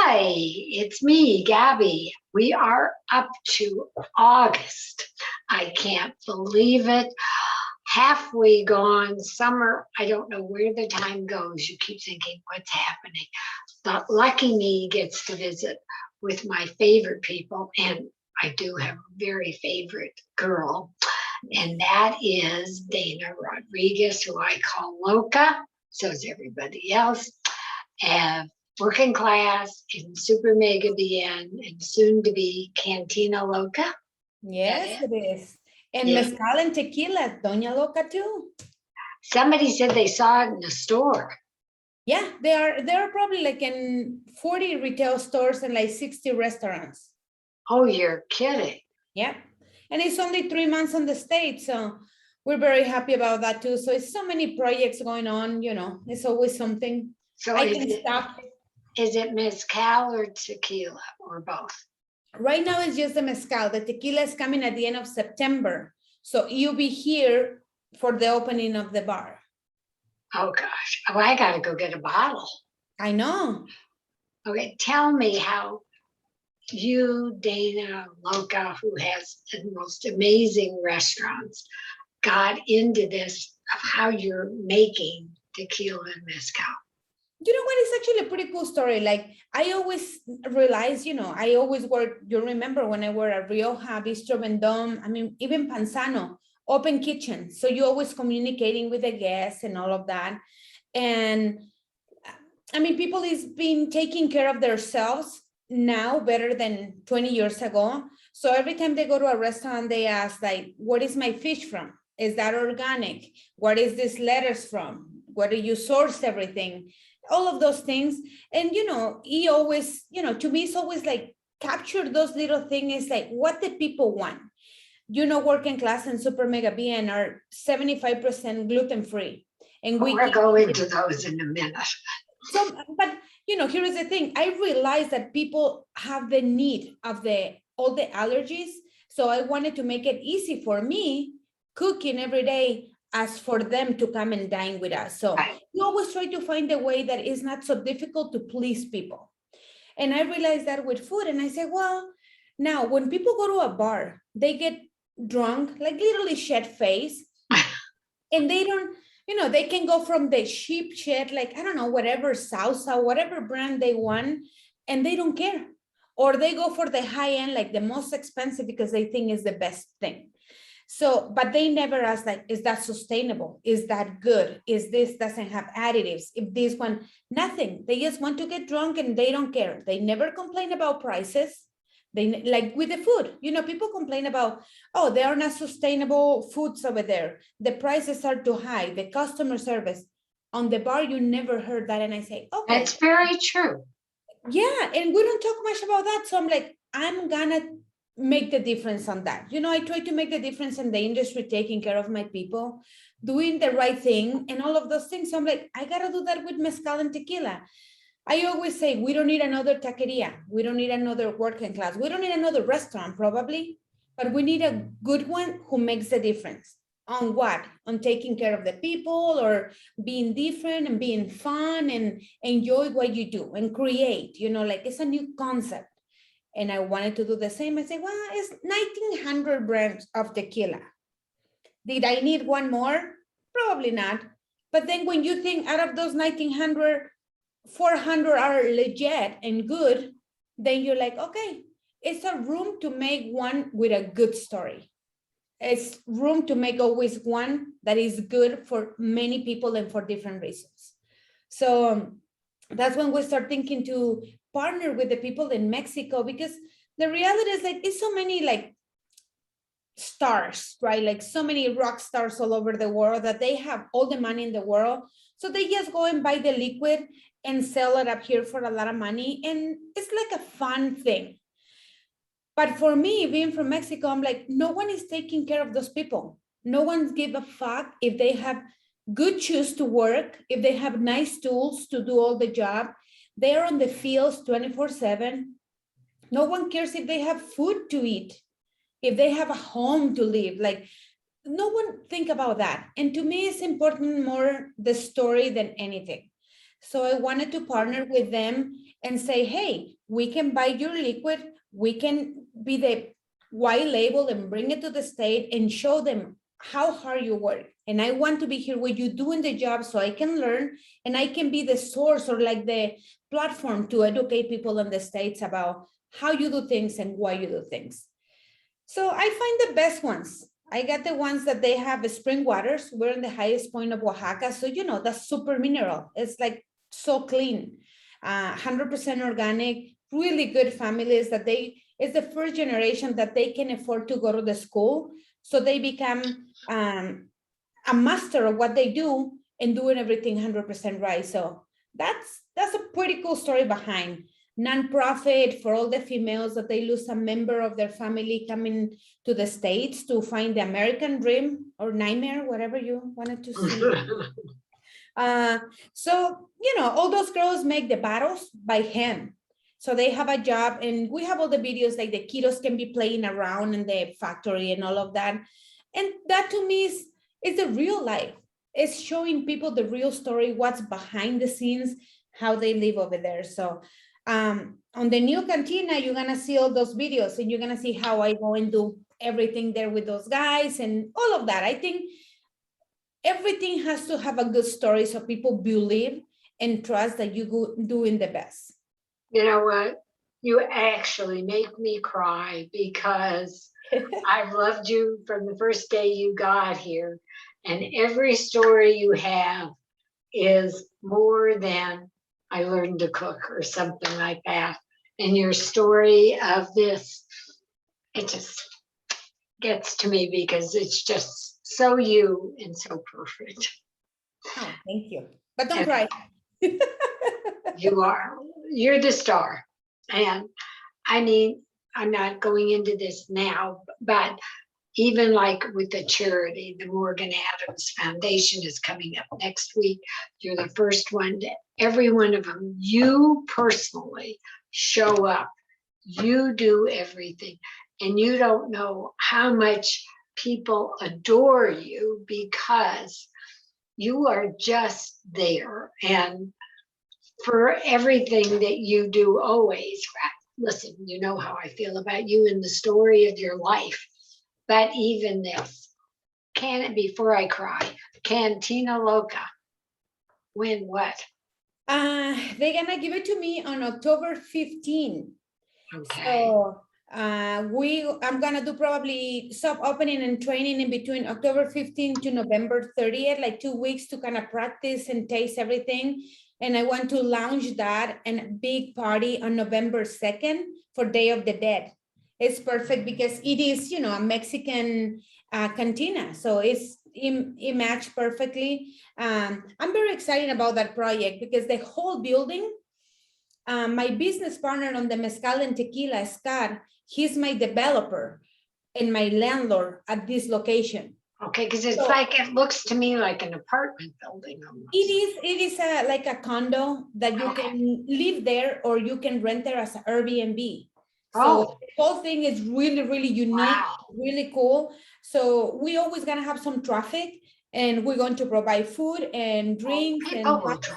Hi, it's me, Gabby. We are up to August. I can't believe it. Halfway gone, summer, I don't know where the time goes. You keep thinking, what's happening? But lucky me gets to visit with my favorite people, and I do have a very favorite girl, and that is Dana Rodriguez, who I call Loca. So is everybody else. And working class in super mega BN and soon to be Cantina Loca. Yes, it is. And Yeah. Mezcal and Tequila, Doña Loca too. Somebody said they saw it in the store. Yeah, they are probably like in 40 retail stores and like 60 restaurants. Oh, you're kidding. Yeah. And it's only 3 months on the state. So we're very happy about that too. So it's so many projects going on, it's always something. So I can stop. Is it mezcal or tequila or both? Right now it's just the mezcal. The tequila is coming at the end of September. So you'll be here for the opening of the bar. Oh gosh. Oh, I gotta go get a bottle. I know. Okay, tell me how you, Dana Loca, who has the most amazing restaurants, got into this of how you're making tequila and mezcal. You know what? It's actually a pretty cool story. Like I always realized, I always work. You remember when I worked at Rioja, Bistro Vendome, even Panzano, open kitchen. So you're always communicating with the guests and all of that. And people is been taking care of themselves now better than 20 years ago. So every time they go to a restaurant, they ask like, what is my fish from? Is that organic? What is this lettuce from? Where do you source everything? All of those things. And, he always, to me, it's always like capture those little things, like what the people want. Working class and super mega BN are 75% gluten-free. And we'll go into those in a minute. So, but here is the thing. I realized that people have the need of all the allergies. So I wanted to make it easy for me cooking every day as for them to come and dine with us. So we always try to find a way that is not so difficult to please people. And I realized that with food. And I said, well, now when people go to a bar, they get drunk, like literally shed face. And they don't, they can go from the cheap shit, like, I don't know, whatever salsa, whatever brand they want, and they don't care. Or they go for the high end, like the most expensive because they think is the best thing. So, but they never ask like, is that sustainable? Is that good? Is this doesn't have additives? If this one, nothing. They just want to get drunk and they don't care. They never complain about prices. They like with the food, people complain about, oh, there are not sustainable foods over there. The prices are too high. The customer service on the bar, you never heard that. And I say, okay. That's very true. Yeah. And we don't talk much about that. So I'm like, I'm gonna make the difference on that. I try to make the difference in the industry, taking care of my people, doing the right thing and all of those things. So I'm like, I gotta do that with mezcal and tequila. I always say, we don't need another taqueria. We don't need another working class. We don't need another restaurant probably, but we need a good one who makes the difference. On what? On taking care of the people or being different and being fun and enjoy what you do and create, like it's a new concept. And I wanted to do the same. I said, well, it's 1,900 brands of tequila. Did I need one more? Probably not. But then when you think out of those 1,900, 400 are legit and good, then you're like, okay, it's a room to make one with a good story. It's room to make always one that is good for many people and for different reasons. So that's when we start thinking to partner with the people in Mexico, because the reality is like, it's so many like stars, right? Like so many rock stars all over the world that they have all the money in the world. So they just go and buy the liquid and sell it up here for a lot of money. And it's like a fun thing. But for me, being from Mexico, I'm like, no one is taking care of those people. No one gives a fuck if they have good shoes to work, if they have nice tools to do all the job. They're on the fields 24/7. No one cares if they have food to eat, if they have a home to live. Like, no one think about that. And to me, it's important more the story than anything. So I wanted to partner with them and say, hey, we can buy your liquid. We can be the white label and bring it to the state and show them how hard you work. And I want to be here with you doing the job so I can learn and I can be the source or like the platform to educate people in the States about how you do things and why you do things. So I find the best ones. I got the ones that they have spring waters. We're in the highest point of Oaxaca. So, you know, that's super mineral. It's like so clean, 100% organic, really good families that it's the first generation that they can afford to go to the school. So they become a master of what they do and doing everything 100% right. So that's a pretty cool story behind. Nonprofit for all the females that they lose a member of their family coming to the States to find the American dream or nightmare, whatever you wanted to see. So, you know, all those girls make the bottles by hand. So they have a job and we have all the videos like the kiddos can be playing around in the factory and all of that. And that to me is the real life. It's showing people the real story, what's behind the scenes, how they live over there. So on the new Cantina, you're gonna see all those videos and you're gonna see how I go and do everything there with those guys and all of that. I think everything has to have a good story so people believe and trust that you doing the best. You know what? You actually make me cry because I've loved you from the first day you got here. And every story you have is more than I learned to cook or something like that. And your story of this, it just gets to me because it's just so you and so perfect. Oh, thank you. But don't cry. You're the star. And I mean, I'm not going into this now, but even like with the charity, the Morgan Adams Foundation is coming up next week. You're the first one to every one of them. You personally show up. You do everything. And you don't know how much people adore you because you are just there. And for everything that you do always, listen, you know how I feel about you and the story of your life. But even this, before I cry, Cantina Loca, when what? They're gonna give it to me on October 15. Okay. So I'm gonna do probably soft opening and training in between October 15 to November 30th, like 2 weeks to kind of practice and taste everything. And I want to launch that and a big party on November 2nd for Day of the Dead. It's perfect because it is, you know, a Mexican cantina. So it matched perfectly. I'm very excited about that project because the whole building, my business partner on the Mezcal and Tequila, Scott, he's my developer and my landlord at this location. Okay, because it's like, it looks to me like an apartment building almost. It is like a condo that you can live there or you can rent there as an Airbnb. So the whole thing is really, really unique, really cool. So we always gonna have some traffic and we're going to provide food and drinks and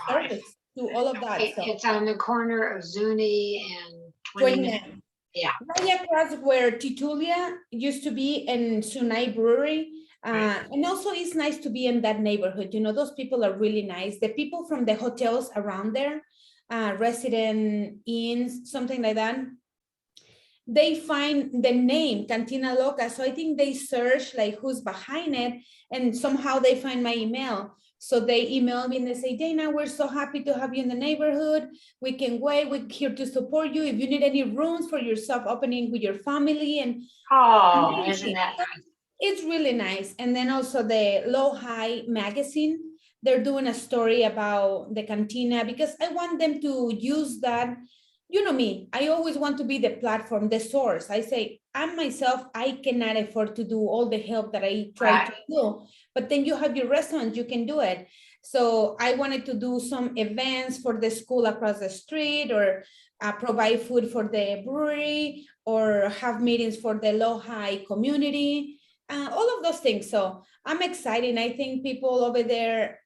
service to all of that. So it's on the corner of Zuni and 29. Yeah. Right across where Titulia used to be and Sunai Brewery. And also it's nice to be in that neighborhood. You know, those people are really nice. The people from the hotels around there, resident inns, something like that, they find the name Cantina Loca. So I think they search like who's behind it and somehow they find my email. So they email me and they say, Dana, we're so happy to have you in the neighborhood. We can wait. We're here to support you. If you need any rooms for your soft opening with your family. And isn't that nice? It's really nice. And then also the Low High magazine, they're doing a story about the cantina because I want them to use that. You know me, I always want to be the platform, the source. I say, I'm myself, I cannot afford to do all the help that I try to do, but then you have your restaurant, you can do it. So I wanted to do some events for the school across the street or provide food for the brewery or have meetings for the low high community, all of those things. So I'm excited. I think people over there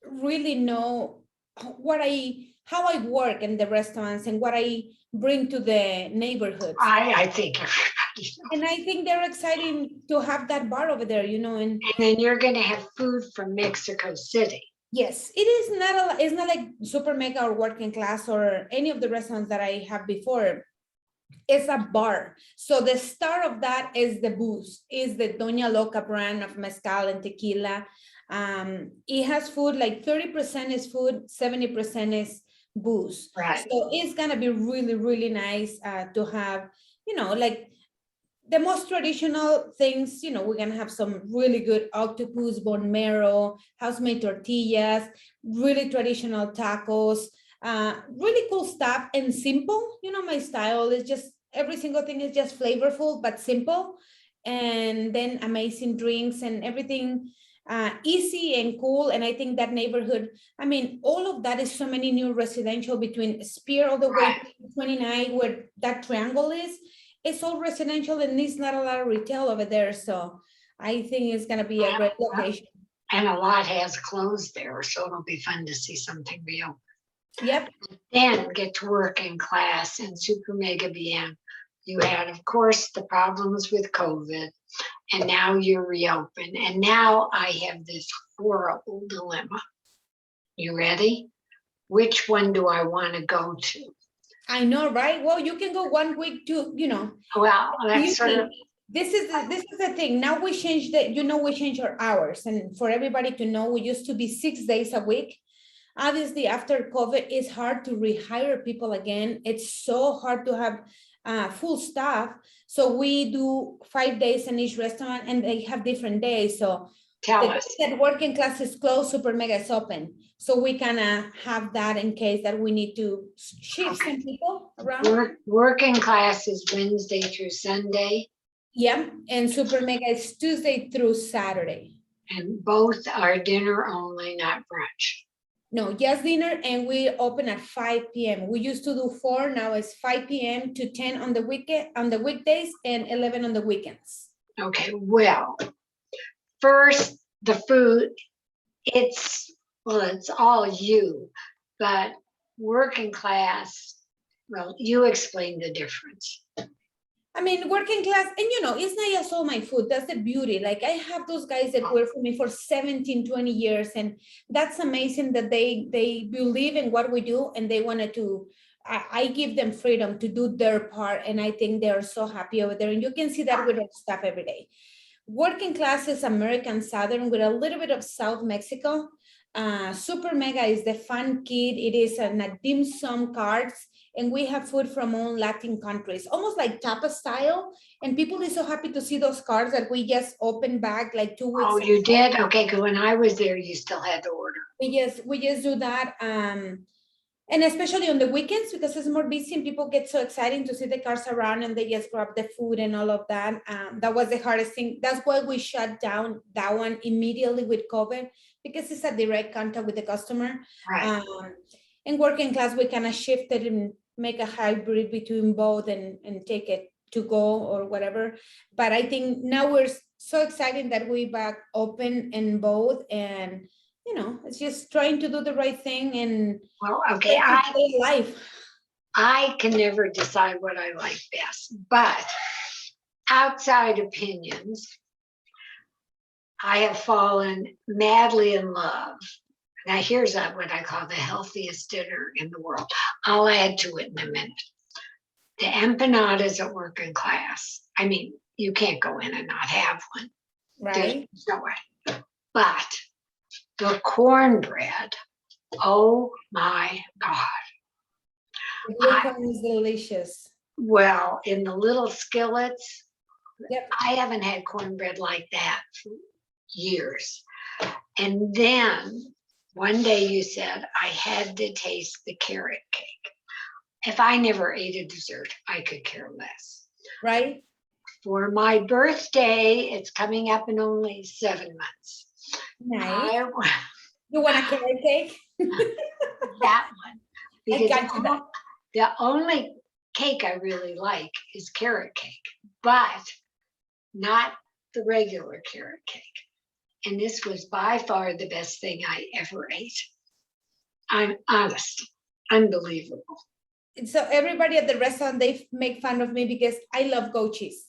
really know how I work in the restaurants and what I bring to the neighborhoods. I think everybody knows. And I think they're exciting to have that bar over there, you know, and And then you're gonna have food from Mexico City. yes, it is not it's not like Super Mega or Working Class or any of the restaurants that I have before. It's a bar. So the star of that is the booze, is the Doña Loca brand of Mezcal and Tequila. It has food, like 30% is food, 70% is booze. Right. So it's gonna be really, really nice to have, you know, like the most traditional things, you know, we're gonna have some really good octopus, bone marrow, house-made tortillas, really traditional tacos, really cool stuff and simple. You know, my style is just every single thing is just flavorful but simple, and then amazing drinks and everything easy and cool. And I think that neighborhood, I mean, all of that is so many new residential between Spear all the way to 29, where that triangle is. It's all residential and there's not a lot of retail over there. So I think it's gonna be a great location. And a lot has closed there, so it'll be fun to see something real. Yep. Then get to Working Class and Super Mega BM. You had, of course, the problems with COVID, and now you're reopened. And now I have this horrible dilemma. You ready? Which one do I want to go to? I know, right? Well, you can go 1 week to, you know. Well, that's sort of. This is the thing. Now we changed we changed our hours, and for everybody to know, we used to be 6 days a week. Obviously, after COVID, it's hard to rehire people again. It's so hard to have full staff. So we do 5 days in each restaurant, and they have different days. So Tell us. that Working Class is closed, Super Mega is open. So we kind of have that in case that we need to shift some people around. Working Class is Wednesday through Sunday. Yeah, and Super Mega is Tuesday through Saturday. And both are dinner only, not brunch. No, just dinner, and we open at 5 p.m. We used to do 4, now it's 5 p.m. to 10 on the weekdays and 11 on the weekends. Okay, well, first, the food, it's all you, but Working Class, well, you explain the difference. I mean, Working Class, and you know, it's not just all my food. That's the beauty. Like I have those guys that work for me for 17, 20 years. And that's amazing that they believe in what we do and they wanted to, I give them freedom to do their part. And I think they are so happy over there. And you can see that with our staff every day. Working Class is American Southern with a little bit of South Mexico. Super Mega is the fun kid. It is a dim sum cards. And we have food from all Latin countries, almost like tapa style. And people are so happy to see those cards that we just opened back like 2 weeks ago. Oh, you did? Okay, because when I was there, you still had to order. We just do that. And especially on the weekends, because it's more busy and people get so excited to see the cars around and they just grab the food and all of that. That was the hardest thing. That's why we shut down that one immediately with COVID, because it's a direct contact with the customer. Right. In Working Class, we kind of shifted and make a hybrid between both and take it to go or whatever. But I think now we're so excited that we back open in both, and you know, it's just trying to do the right thing and well, okay, I can never decide what I like best, but outside opinions, I have fallen madly in love. Now, here's what I call the healthiest dinner in the world. I'll add to it in a minute. The empanadas at Working Class. I mean, you can't go in and not have one. right. There's no way. But the cornbread, oh my God. The blue corn is delicious. Well, in the little skillets, yep. I haven't had cornbread like that for years. And then one day you said I had to taste the carrot cake. If I never ate a dessert, I could care less. Right. For my birthday, it's coming up in only 7 months. Nice. You want a carrot cake? That one. Because the only cake I really like is carrot cake, but not the regular carrot cake. And this was by far the best thing I ever ate. I'm honest, unbelievable. So everybody at the restaurant, they make fun of me because I love goat cheese.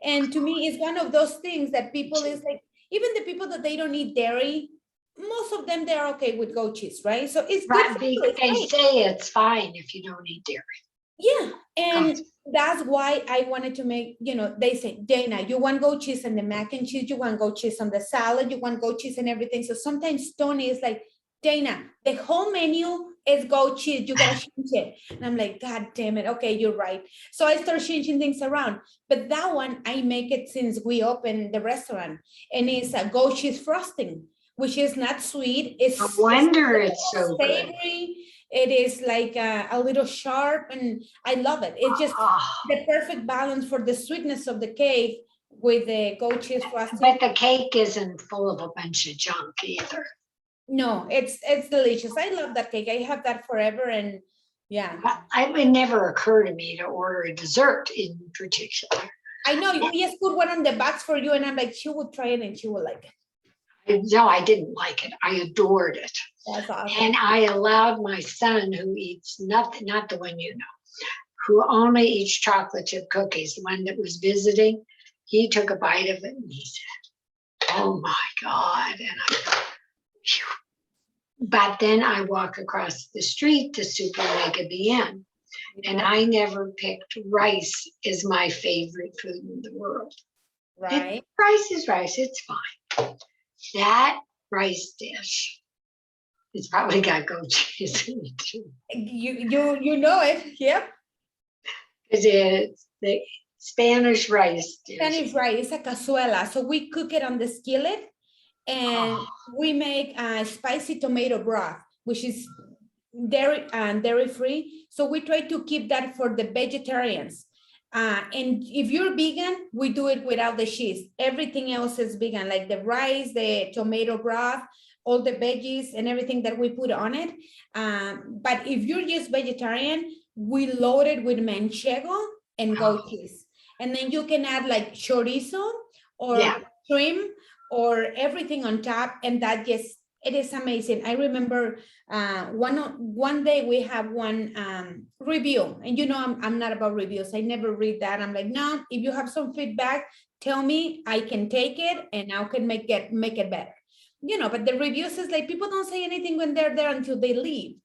And to me, it's one of those things that people is like, even the people that they don't eat dairy, most of them, they're okay with goat cheese, right? So it's good Right, for you. It's they great. say it's fine if you don't eat dairy. Yeah. And that's why I wanted to make, they say, Dana, you want goat cheese and the mac and cheese, you want goat cheese on the salad, you want goat cheese and everything. So sometimes Tony is like, Dana, the whole menu is goat cheese. You gotta change it. And I'm like, God damn it. Okay, you're right. So I start changing things around. But that one, I make it since we opened the restaurant. And it's a goat cheese frosting, which is not sweet. No wonder it's so good. savory. It is like a little sharp, and I love it. It's just the perfect balance for the sweetness of the cake with the goat cheese frosting. But the cake isn't full of a bunch of junk either. No, it's delicious. I love that cake. I have that forever, and yeah. It would never occur to me to order a dessert in particular. I know, we just put one on the box for you, and I'm like, she would try it and she would like it. No, I didn't like it. I adored it. That's awesome. And I allowed my son, who eats nothing, not the one you know, who only eats chocolate chip cookies, the one that was visiting, he took a bite of it and he said, oh my God. And I thought, phew. But then I walk across the street to Super Mega BN, and I never picked rice as my favorite food in the world. Right. Rice is rice, it's fine. That rice dish, it's probably got goat cheese in it too. You know it, yep. Because it's the Spanish rice dish. Spanish rice, it's a cazuela. So we cook it on the skillet, and we make a spicy tomato broth, which is dairy free. So we try to keep that for the vegetarians. And if you're vegan, we do it without the cheese. Everything else is vegan, like the rice, the tomato broth, all the veggies and everything that we put on it. But if you're just vegetarian, we load it with manchego and goat cheese. And then you can add like chorizo or shrimp or everything on top. And that just, it is amazing. I remember one day we have one review, and I'm not about reviews. I never read that. I'm like, no, if you have some feedback, tell me, I can take it and I can make it better. But the reviews is like, people don't say anything when they're there until they leave.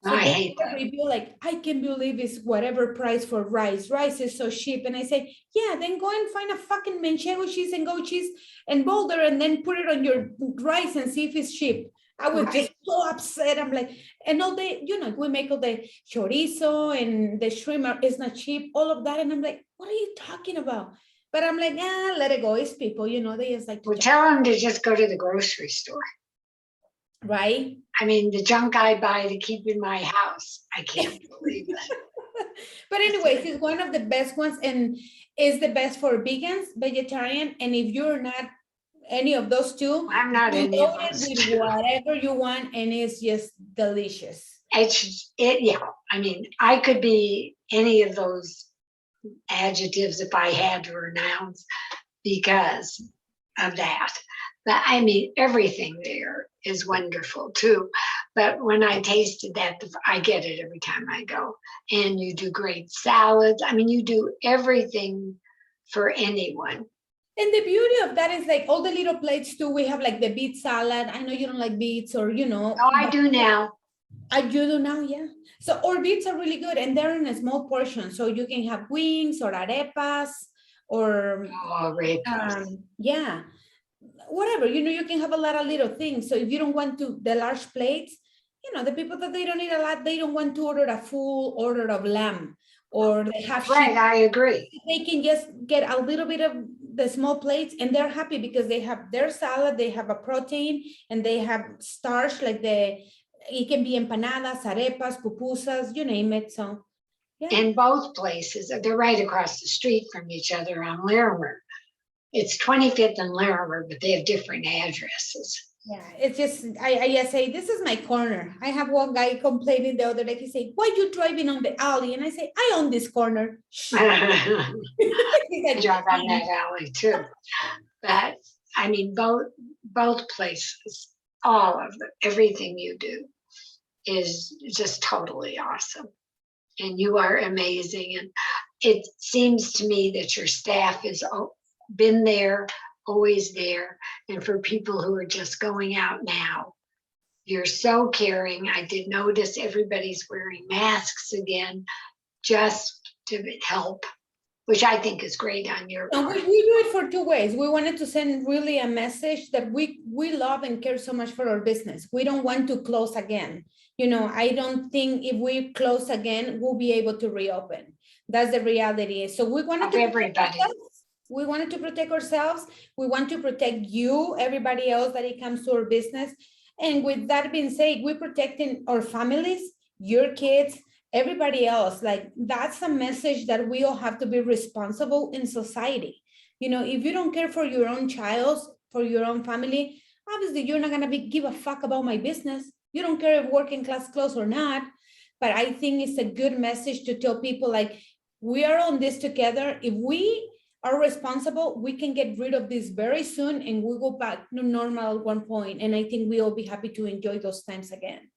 So I hate that. Review like, I can believe it's whatever price for rice. Rice is so cheap. And I say, yeah, then go and find a fucking manchego cheese and goat cheese and Boulder, and then put it on your rice and see if it's cheap. I was just so upset. I'm like, and all the, we make all the chorizo and the shrimp is not cheap, all of that. And I'm like, what are you talking about? But I'm like, let it go. It's people, they just like to tell them to just go to the grocery store. Right? I mean, the junk I buy to keep in my house, I can't believe it. But anyways, it's one of the best ones, and is the best for vegans, vegetarian, and if you're not any of those two, I'm not any of those two. Whatever you want, and it's just delicious. Yeah. I mean, I could be any of those adjectives if I had to, or nouns, because of that. But I mean, everything there is wonderful too. But when I tasted that, I get it every time I go. And you do great salads. I mean, you do everything for anyone. And the beauty of that is like all the little plates too. We have like the beet salad. I know you don't like beets, or Oh, I do now. You do now, yeah. So our beets are really good, and they're in a small portion. So you can have wings or arepas or yeah, whatever. You can have a lot of little things. So if you don't want the large plates, the people that they don't eat a lot, they don't want to order a full order of lamb, or they have sheep. Right, I agree. They can just get a little bit of the small plates, and they're happy because they have their salad, they have a protein, and they have starch, like it can be empanadas, arepas, pupusas, you name it. So yeah. And both places, they're right across the street from each other on Larimer. It's 25th and Larimer, but they have different addresses. Yeah, it's just, I say, this is my corner. I have one guy complaining the other day. He said, why are you driving on the alley? And I say, I own this corner. I drive on that alley too. But I mean, both places, all of it, everything you do is just totally awesome. And you are amazing. And it seems to me that your staff has been there, always there. And for people who are just going out now, you're so caring. I did notice everybody's wearing masks again, just to help, which I think is great on your No, part. we do it for two ways. We wanted to send really a message that we love and care so much for our business. We don't want to close again. You know, I don't think if we close again, we'll be able to reopen. That's the reality. So we wanted to protect Everybody. ourselves. We wanted to protect ourselves. We want to protect you, everybody else that it comes to our business. And with that being said, we're protecting our families, your kids, everybody else. Like, that's a message that we all have to be responsible in society. You know, if you don't care for your own child, for your own family, obviously you're not gonna give a fuck about my business. You don't care if working class clothes or not. But I think it's a good message to tell people, like, we are on this together. If we are responsible, we can get rid of this very soon and we'll go back to normal at one point. And I think we'll be happy to enjoy those times again.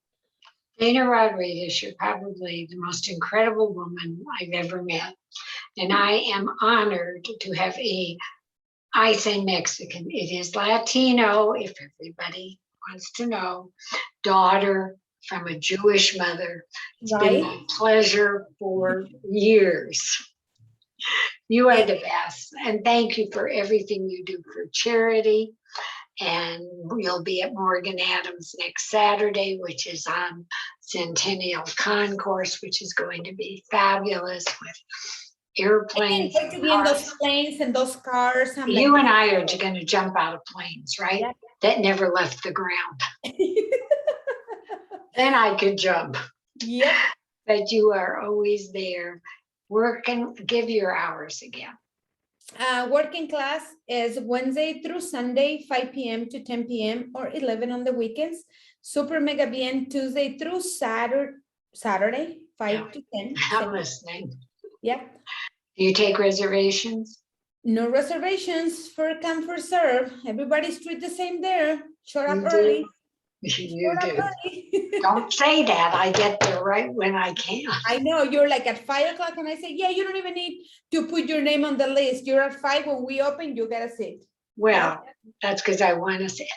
Dana Rodriguez, you're probably the most incredible woman I've ever met. And I am honored to have I say Mexican, it is Latino, if everybody wants to know, daughter from a Jewish mother. It's been my pleasure for years. You are the best. And thank you for everything you do for charity. And you'll be at Morgan Adams next Saturday, which is on Centennial Concourse, which is going to be fabulous with airplanes. I can't wait to be in those planes and those cars. You and I are going to jump out of planes, right? Yeah. That never left the ground. Then I could jump. Yep. But you are always there working. Give your hours again. Working class is Wednesday through Sunday, 5 p.m. to 10 p.m. or 11 on the weekends. Super Mega Bien Tuesday through Saturday, 5 to 10. I'm listening. Yeah. Do you take reservations? No reservations, for come, for serve. Everybody's treated the same there. Show up early. You do. Don't say that. I get there right when I can. I know, you're like at 5 o'clock and I say, yeah, you don't even need to put your name on the list. You're at 5 when we open, you got to sit. Well, that's because I want to say,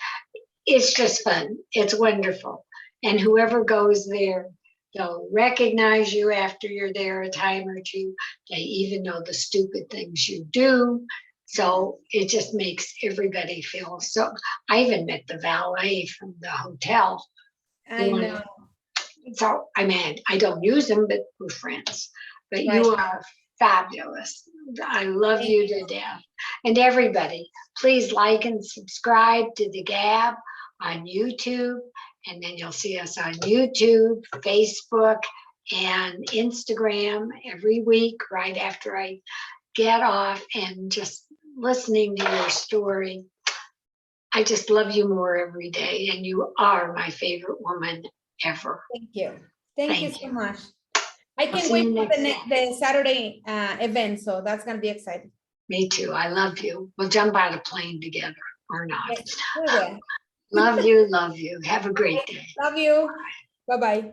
it's just fun. It's wonderful. And whoever goes there, they'll recognize you after you're there a time or two. They even know the stupid things you do. So it just makes everybody feel so. I even met the valet from the hotel. I know. So I mean, I don't use them, but we're friends. But you are fabulous. I love you to death. And everybody, please like and subscribe to the Gabb on YouTube. And then you'll see us on YouTube, Facebook, and Instagram every week right after I get off, and just listening to your story. I just love you more every day, and you are my favorite woman ever. Thank you. Thank you so much. I can't wait for the Saturday event, so that's going to be exciting. Me too. I love you. We'll jump out of plane together or not. Yes, we will. Love you, love you. Have a great day. Love you. Bye-bye.